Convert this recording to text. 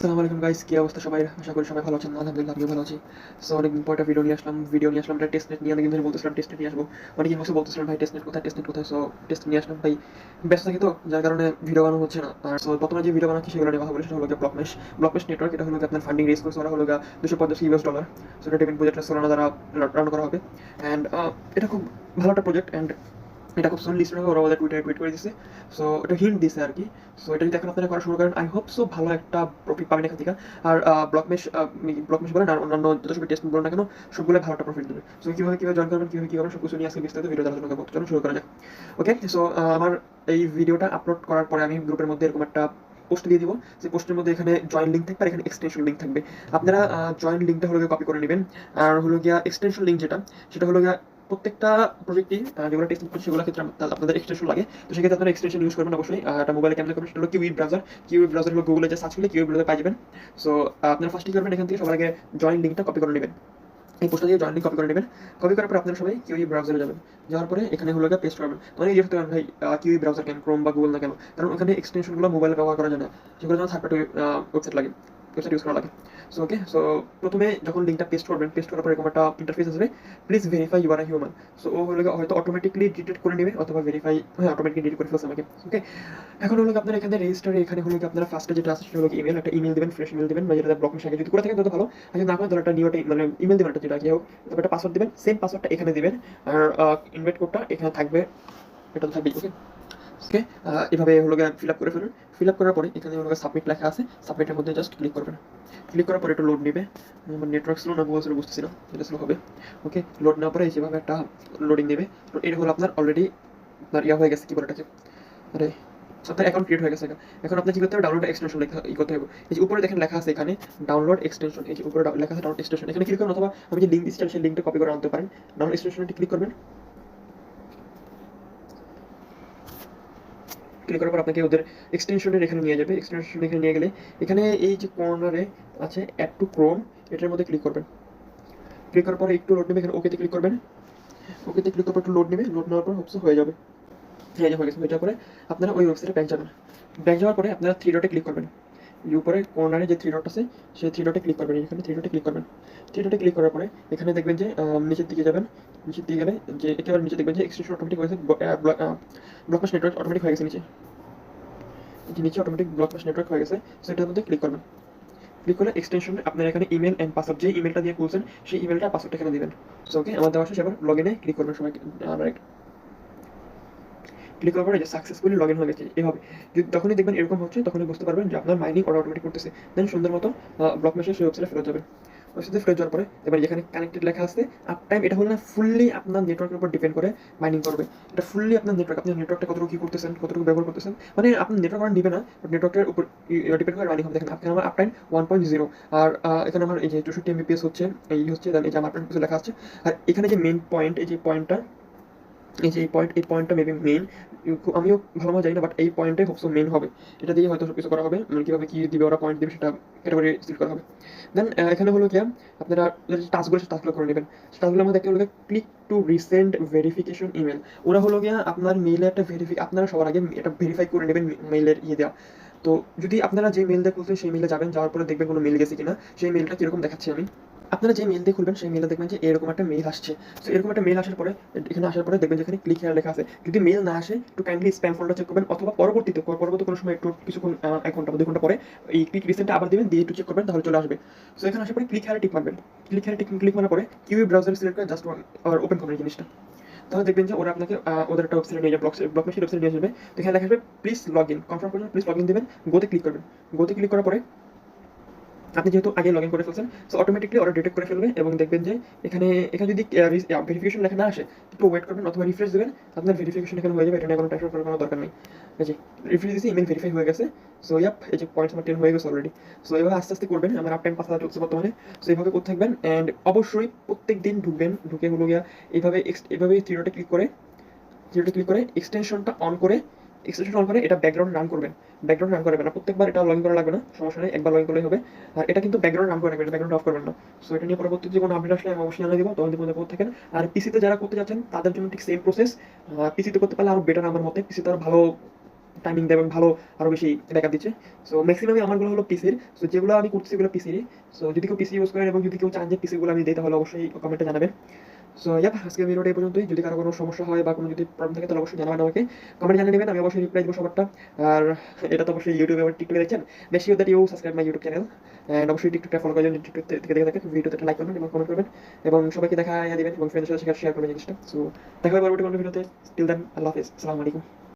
আসসালামু আলাইকুম গাইস, কি অবস্থা সবাই? আশা করি সবাই ভালো আছেন। আলহামদুলিল্লাহ আমিও ভালো আছি। সো অনেকদিন পর একটা ভিডিও নিয়ে আসলাম একটা টেস্টনেট নিয়ে। অনেকদিন ধরে বলতেছিলাম টেস্টনেট নিয়ে আসবো, অনেকেই বসে বলতেছিলাম ভাই টেস্টনেট কোথায়। সো টেস্ট নিয়ে আসলাম ভাই। ব্যস্ত থাকি তো, যার কারণে ভিডিও বানানো হচ্ছে না। আর সো বর্তমানে যে ভিডিও বানাচ্ছি সেগুলো নিয়ে কথা বলি। সেটা হলো ব্লকমেশ নেটওয়ার্ক। এটা হলো আপনার ফান্ডিং রেজ করছে, ওরা হলো $250। সো এটা ডিপেন্ড প্রজেক্ট সোলানা দ্বারা রান করা হবে। অ্যান্ড এটা খুব ভালো একটা প্রজেক্ট। অ্যান্ড এটা খুব সুন লিস্ট হবে, ওরা ওদের টুইটারে টুইট করে দিচ্ছে। সো এটা হিন্ট দিছে আর কি। সো এটা যদি এখন আপনারা করা শুরু করেন, আই হোপ সো ভালো একটা প্রফিট পাবেন এখান থেকে। আর ব্লকমেশ বলেন আর অন্যান্য যত সব টেস্ট বলেন না কেন, সবগুলো ভালো একটা প্রফিট দেবে। সো কিভাবে জয়েন করবেন, কিভাবে কি করবেন, সব কিছু নিয়ে আজকে বিস্তারিত ভিডিও আলোচনা করবো। চলুন শুরু করা যাক। ওকে, সো আমার এই ভিডিওটা আপলোড করার পরে আমি গ্রুপের মধ্যে এরকম একটা পোস্ট দিয়ে দিব। সেই পোস্টের মধ্যে এখানে জয়েন লিঙ্ক থাকবে আর এখানে এক্সটেনশন লিঙ্ক থাকবে। আপনারা জয়েন লিঙ্কটা হলো কপি করে নেবেন। আর হলো গিয়া এক্সটেনশন লিঙ্ক যেটা, সেটা হলো গিয়া প্রত্যেকটা প্রজেক্টই যেগুলো টেস্ট করছে সেগুলো ক্ষেত্রে আপনাদের এক্সটেনশন লাগে। তো সেক্ষেত্রে আপনারা এক্সটেনশন ইউজ করবেন অবশ্যই। একটা মোবাইলে ক্যামেরা করবেন, সেটা হলো কিউই ব্রাউজার হলো গুগলে যে সার্চ করলে কিউই ব্রাউজার পাই যাবেন। সো আপনারা ফার্স্ট কি করবেন, এখান থেকে সবার আগে জয়েন লিঙ্কটা কপি করে নেবেন। এই পোস্টটা দিয়ে জয়েন লিঙ্ক কপি করে নেবেন। কপি করার পর আপনারা সবাই কিউই ব্রাউজারে যাবেন। যাওয়ার পরে এখানে হলো পেস্ট করবেন। তো অনেকে জিজ্ঞেস করেন ভাই কিউই ব্রাউজার কেন, ক্রোম বা গুগল না কেন? কারণ ওখানে এক্সটেনশনগুলো মোবাইলে ব্যবহার করা যায় না, সেগুলো জন্য থার্ড পার্টি ওয়েবসাইট ইউজ করা লাগে। সো প্রথমে যখন লিঙ্কটা পেস্ট করবেন, পেস্ট করার পর এরকম একটা ইন্টারফেস আসবে, please verify you are human. So ও হলো হয়তো অটোমেটিকলি ডিটেক্ট করে নেবে অথবা ভেরিফাই, হ্যাঁ অটোমেটিকলি ডিটেক্ট করে ফেলছে আমাকে। ওকে, এখন হলো আপনারা এখানে রেজিস্টারে এখানে হলো আপনারা ফার্স্টে যেটা আছে সেটা হলো ইমেল, একটা ইমেল দিবেন, ফ্রেশ ইমেল দিবেন, বা যেটা ব্লক মেশে আগে যদি করে থাকেন তত ভালো। আর যদি না করেন তাহলে একটা নিউ মানে ইমেল দিবেন, একটা যেটা কি হোক, তারপর একটা পাসওয়ার্ড দিবেন, সেম পাসওয়ার্ডটা এখানে দিবেন। আর ইনভাইট কোডটা এখানে থাকবে, এটা তো থাকবেই। ওকে ওকে, এভাবে হলো ফিল আপ করে ফেলুন। ফিল আপ করার পরে এখানে হলো সাবমিট লেখা আছে, সাবমিটের মধ্যে জাস্ট ক্লিক করবেন। ক্লিক করার পরে একটু লোড নেবে। আমার নেটওয়ার্ক স্লো না গুগল স্লো বুঝতেছি না, এটা স্লো হবে। ওকে, লোড নেওয়ার পরে যেভাবে একটা লোডিং নেবে। তো এটা হলো আপনার অলরেডি আপনার ইয়া হয়ে গেছে, কি বলে এটাকে, আরে আপনার অ্যাকাউন্ট ক্রিয়েট হয়ে গেছে। এখন আপনি কি করতে হবে, ডাউনলোড এক্সটেনশন লেখা করতে হবে। এই যে উপরে দেখেন লেখা আছে এখানে ডাউনলোড এক্সটেনশন, এই যে উপরে লেখা আছে ডাউনলোড এক্সটেনশন, এখানে ক্লিক করুন, অথবা আমি যে লিঙ্ক দিচ্ছি সেই লিঙ্কটা কপি করে আনতে পারেন। ডাউনলোড এক্সটেনশনটি ক্লিক করবেন। ক্লিক করার পর আপনাকে ওদের এক্সটেনশনের এখানে নিয়ে যাবে। এক্সটেনশন এখানে নিয়ে গেলে এখানে এই যে কর্নারে আছে অ্যাড টু ক্রোম, এটার মধ্যে ক্লিক করবেন। ক্লিক করার পরে একটু লোড নেবে, এখানে ওকেতে ক্লিক করবেন। ওকেতে ক্লিক করার পর একটু লোড নেবে, লোড নেওয়ার পর হোপস হয়ে যাবে। হয়ে যাবে, হয়ে যাওয়ার পরে আপনারা ওই ওয়েবসাইটে ব্যাক যাবেন। ব্যাক যাওয়ার পরে আপনারা থ্রি ডটে ক্লিক করবেন। উপরে কর্নারে যে থ্রি ডট আছে সেই থ্রি ডটে ক্লিক করবেন। এখানে থ্রি ডটে ক্লিক করবেন। থ্রি ডটে ক্লিক করার পরে এখানে দেখবেন যে নিচের দিকে যাবেন। নিচের দিকে গেলে যে একেবারে নিচে দেখবেন যে এক্সটেনশন অটোমেটিক হয়েছে, ব্লকমেশ নেটওয়ার্ক অটোমেটিক হয়ে গেছে নিচে। নিচে অটোমেটিক ব্লকমেশ নেটওয়ার্ক হয়ে গেছে, সেটার মধ্যে ক্লিক করবেন। ক্লিক করলে এক্সটেনশন আপনার এখানে ইমেল এন্ড পাসওয়ার্ড, যে ইমেলটা দিয়ে খুলছেন সেই ইমেলটা পাসওয়ার্ডটা এখানে দিবেন। সো ওকে, আমার দেওয়া শেষ। এবার লগ ইনে ক্লিক করবেন সবাই। ক্লিক করার পরে যে সাকসেসফুলি লগ ইন হয়ে গেছে। এভাবে যখনই দেখবেন এরকম হচ্ছে, তখনই বুঝতে পারবেন যে আপনার মাইনিং ওরা অটোমেটিক করতেছে। দেন সুন্দর মতো ব্লক মেশে সেই ওয়েবসাইটে ফেরত যাবেন। ওয়েবসাইটে ফেরত যাওয়ার পরে এবার যেখানে কানেক্টেড লেখা আছে, আপ টাইম, এটা হলো না ফুললি আপনার নেটওয়ার্কের উপর ডিপেন্ড করে মাইনিং করবে। এটা ফুললি আপনার নেটওয়ার্ক, আপনি নেটওয়ার্কটা কতটুকু কি করতেছেন, কতটুকু ব্যবহার করতেছেন, মানে আপনার নেটওয়ার্ক আর দিবে না, বাট নেটওয়ার্কের উপর ডিপেন্ড করে মাইনিং হবে। দেখেন এখানে আমার আপ টাইম 1.0, আর এখানে আমার এই যে 64 MBPS হচ্ছে, এই হচ্ছে, দেন এই যে আমার কিছু লেখা আছে। আর এখানে যে মেইন পয়েন্ট, এই যে পয়েন্টটা, এই যে এই পয়েন্টটা মেবি মেইন, আমিও ভালোভাবে জানি না, বাট এই পয়েন্টটাই হোপসো মেইন হবে। এটা দিয়ে হয়তো সবকিছু করা হবে, মানে কীভাবে কী দিবে ওরা, পয়েন্ট দিবে সেটা ক্যাটাগরি সিলেক্ট করা হবে। দেন এখানে হলো গিয়া আপনারা টাস্কগুলো সেই টাস্কগুলো করে নেবেন। টাস্কগুলোর মধ্যে একটা হলো click to resend verification email. ওরা হলো গিয়া আপনার মেইলে একটা আপনারা সবার আগে এটা ভেরিফাই করে নেবেন মেইলের দেওয়া। তো যদি আপনারা যে মেইল দিয়ে খুলছেন সেই মেইলে যাবেন, যাওয়ার পরে দেখবেন কোনো মেইল গেছে কিনা। সেই মেইলটা কীরকম দেখাচ্ছি আমি, আপনারা যে মেইল দিয়ে খুলবেন সেই মেইলে দেখবেন যে এরকম একটা মেইল আসছে। সো এরকম একটা মেইল আসার পরে এখানে আসার পরে দেখবেন যেখানে ক্লিক হেয়ার লেখা আছে। যদি মেইল না আসে একটু কাইন্ডলি স্প্যাম ফোল্ডার চেক করবেন, অথবা পরবর্তী কোনো সময় একটু কিছুক্ষণ 1 ঘন্টা বা 2 ঘন্টা পরে এই ক্লিক রিসেন্টটা আবার দিবেন, দিয়ে একটু চেক করবেন, তাহলে চলে আসবে। সো এখানে আসার পরে ক্লিক হেয়ারে টিক মারবেন। ক্লিক মারার পরে কিউই ব্রাউজার সিলেক্ট করে জাস্ট ওপেন করবেন এই জিনিসটা। তাহলে দেখবেন যে ওরা আপনাকে ওদের একটা ওয়েবসাইটে নিয়ে যাবে, ব্লকমেশিন ওয়েবসাইটে নিয়ে যাবে। তো এখানে লেখা আসবে প্লিজ লগ ইন, কনফার্ম করবেন, প্লিজ লগ ইন দিবেন, গোতে ক্লিক করবেন। গোতে ক্লিক করার পরে আপনি যেহেতু আগে লগ ইন করে ফেলছেন, সো অটোমেটিকলি ওরা ডিটেক্ট করে ফেলবে, এবং দেখবেন যে এখানে যদি ভেরিফিকেশন লেখা না আসে একটু ওয়েট করবেন, অথবা রিফ্রেশ দেবেন, আপনার ভেরিফিকেশন এখানে হয়ে যাবে। এটা নিয়ে কোনো টেনশন করার কোনো দরকার নেই। এই যে রিফ্রেশ দিয়েছি, ইমেল ভেরিফাই হয়ে গেছে। সো এই যে পয়েন্টস আমার 10 হয়ে গেছে অলরেডি। সো এভাবে আস্তে আস্তে করবেন, আমার আপ টাইম 5,000 চলছে বর্তমানে। সো এইভাবে করতে থাকবেন, অ্যান্ড অবশ্যই প্রত্যেক দিন ঢুকবেন, ঢুকে হলো গিয়া এইভাবে থ্রি ডটে ক্লিক করে এক্সটেনশনটা অন করে, এটা ব্যাকগ্রাউন্ড রান করবেন। ব্যাকগ্রাউন্ড রান করবেন না, প্রত্যেকবার এটা লগ ইন করা লাগবে না, সমস্যা নেই, একবার লগ ইন করলেই হবে। আর এটা কিন্তু ব্যাকগ্রাউন্ড রান করে রাখবেন, ব্যাকগ্রাউন্ড অফ করবেন না। সো এটা নিয়ে পরবর্তীতে কোনো আপডেট আসলে আমি অবশ্যই জানিয়ে দেবো, তখন দেখুন করতে থাকেন। আর পিসিতে যারা করতে যাচ্ছেন তাদের জন্য ঠিক সেম প্রসেস। পিসিতে করতে পারলে আরও বেটার আমার মতে, পিসিতে আরও ভালো টাইমিং দেয় এবং ভালো আরও বেশি ব্যাকআপ দিচ্ছে। সো ম্যাক্সিমামই আমারগুলো হলো পিসির। সো যেগুলো আমি করছি ওগুলো পিসিরই। সো যদি কেউ পিসি ইউজ করেন এবং যদি কেউ চান যে পিসিগুলো আমি দিই তাহলে অবশ্যই কমেন্টে জানাবেন। সো ইয়াপ, আজকের ভিডিওটা এই পর্যন্তই। যদি কারো কোনো সমস্যা হয় বা কোনো যদি প্রবলেম থাকে তাহলে অবশ্যই জানাবেন আমাকে, কমেন্ট জানিয়ে নেবেন, আমি অবশ্যই রিপ্লাই দেবো সবারটা। আর এটা তো অবশ্যই ইউটিউবে এবং টিকটকে দেখছেন, make sure that you subscribe my YouTube channel and অবশ্যই টিকটকটা ফলো করে যদি টিকটক থেকে দেখে থাকেন ভিডিওতে একটা লাইক করবেন এবং কমেন্ট করবেন এবং সবাইকে দেখা দিবেন এবং ফ্রেন্ডের সাথে শেয়ার করবেন জিনিসটা। সো দেখা হবে পরবর্তী কোনো ভিডিওতে। টিল দেন, আল্লাহ হাফেজ, আসসালামু আলাইকুম।